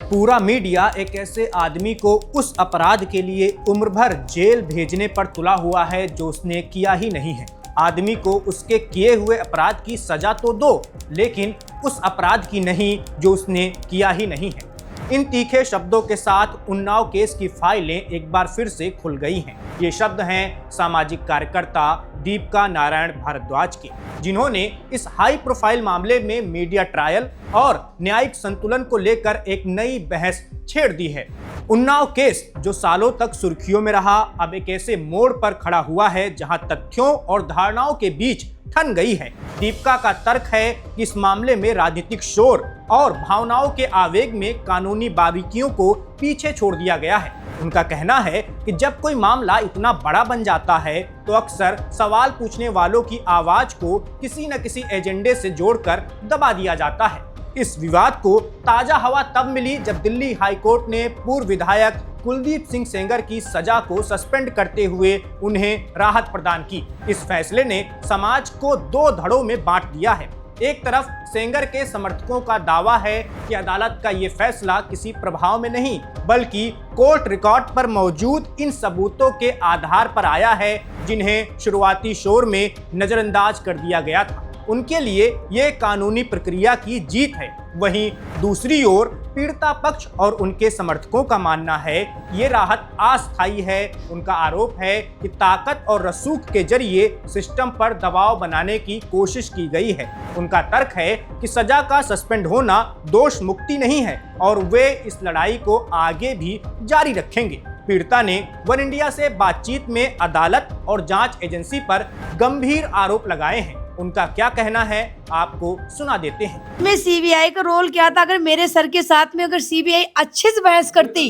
पूरा मीडिया एक ऐसे आदमी को उस अपराध के लिए उम्र भर जेल भेजने पर तुला हुआ है जो उसने किया ही नहीं है। आदमी को उसके किए हुए अपराध की सजा तो दो, लेकिन उस अपराध की नहीं जो उसने किया ही नहीं है। इन तीखे शब्दों के साथ उन्नाव केस की फाइलें एक बार फिर से खुल गई हैं। ये शब्द हैं सामाजिक कार्यकर्ता दीपिका नारायण भारद्वाज के, जिन्होंने इस हाई प्रोफाइल मामले में मीडिया ट्रायल और न्यायिक संतुलन को लेकर एक नई बहस छेड़ दी है। उन्नाव केस जो सालों तक सुर्खियों में रहा, अब एक ऐसे मोड़ पर खड़ा हुआ है जहां तथ्यों और धारणाओं के बीच ठन गई है। दीपिका का तर्क है कि इस मामले में राजनीतिक शोर और भावनाओं के आवेग में कानूनी बारीकियों को पीछे छोड़ दिया गया है। उनका कहना है कि जब कोई मामला इतना बड़ा बन जाता है तो अक्सर सवाल पूछने वालों की आवाज को किसी न किसी एजेंडे से जोड़कर दबा दिया जाता है। इस विवाद को ताजा हवा तब मिली जब दिल्ली हाई कोर्ट ने पूर्व विधायक कुलदीप सिंह सेंगर की सजा को सस्पेंड करते हुए उन्हें राहत प्रदान की। इस फैसले ने समाज को दो धड़ों में बांट दिया है। एक तरफ सेंगर के समर्थकों का दावा है कि अदालत का ये फैसला किसी प्रभाव में नहीं, बल्कि कोर्ट रिकॉर्ड पर मौजूद इन सबूतों के आधार पर आया है जिन्हें शुरुआती शोर में नजरअंदाज कर दिया गया था। उनके लिए ये कानूनी प्रक्रिया की जीत है। वहीं दूसरी ओर पीड़िता पक्ष और उनके समर्थकों का मानना है ये राहत अस्थायी है। उनका आरोप है कि ताकत और रसूख के जरिए सिस्टम पर दबाव बनाने की कोशिश की गई है। उनका तर्क है कि सजा का सस्पेंड होना दोष मुक्ति नहीं है और वे इस लड़ाई को आगे भी जारी रखेंगे। पीड़िता ने वन इंडिया से बातचीत में अदालत और जांच एजेंसी पर गंभीर आरोप लगाए हैं। उनका क्या कहना है आपको सुना देते हैं। में सीबीआई का रोल क्या था? अगर मेरे सर के साथ में अगर सीबीआई अच्छे से बहस करती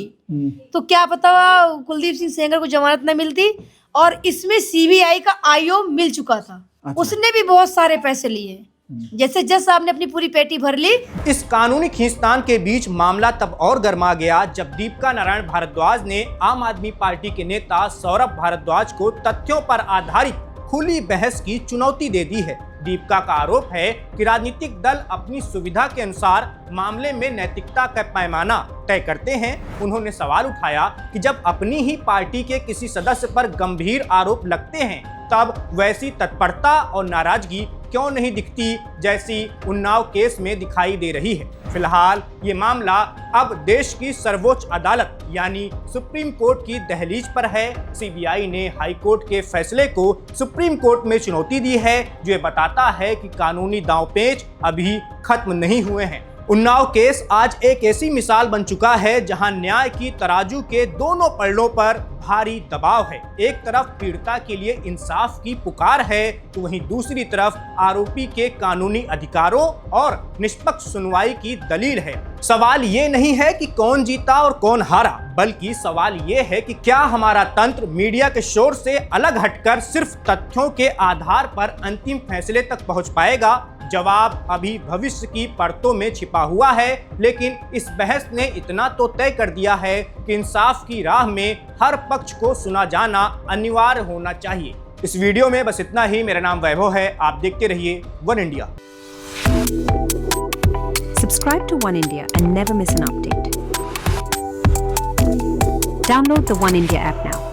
तो क्या पता कुलदीप सिंह सेंगर को जमानत न मिलती। और इसमें सीबीआई का आईओ मिल चुका था। अच्छा। उसने भी बहुत सारे पैसे लिए, जैसे जज साहब ने अपनी पूरी पेटी भर ली। इस कानूनी खींचतान के बीच मामला तब और गर्मा गया जब दीपिका नारायण भारद्वाज ने आम आदमी पार्टी के नेता सौरभ भारद्वाज को तथ्यों पर आधारित खुली बहस की चुनौती दे दी है। दीपिका का आरोप है कि राजनीतिक दल अपनी सुविधा के अनुसार मामले में नैतिकता का पैमाना तय करते हैं। उन्होंने सवाल उठाया कि जब अपनी ही पार्टी के किसी सदस्य पर गंभीर आरोप लगते हैं तब वैसी तत्परता और नाराजगी क्यों नहीं दिखती जैसी उन्नाव केस में दिखाई दे रही है। फिलहाल ये मामला अब देश की सर्वोच्च अदालत यानी सुप्रीम कोर्ट की दहलीज पर है। सीबीआई ने हाई कोर्ट के फैसले को सुप्रीम कोर्ट में चुनौती दी है, जो ये बताता है कि कानूनी दांवपेच अभी खत्म नहीं हुए हैं। उन्नाव केस आज एक ऐसी मिसाल बन चुका है जहां न्याय की तराजू के दोनों पलड़ों पर भारी दबाव है। एक तरफ पीड़िता के लिए इंसाफ की पुकार है तो वहीं दूसरी तरफ आरोपी के कानूनी अधिकारों और निष्पक्ष सुनवाई की दलील है। सवाल ये नहीं है कि कौन जीता और कौन हारा, बल्कि सवाल ये है कि क्या हमारा तंत्र मीडिया के शोर से अलग हटकर सिर्फ तथ्यों के आधार पर अंतिम फैसले तक पहुंच पाएगा। जवाब अभी भविष्य की परतों में छिपा हुआ है, लेकिन इस बहस ने इतना तो तय कर दिया है कि इंसाफ की राह में हर पक्ष को सुना जाना अनिवार्य होना चाहिए। इस वीडियो में बस इतना ही। मेरा नाम वैभव है, आप देखते रहिए one India. Subscribe to One India and never miss an update. Download the One India app now.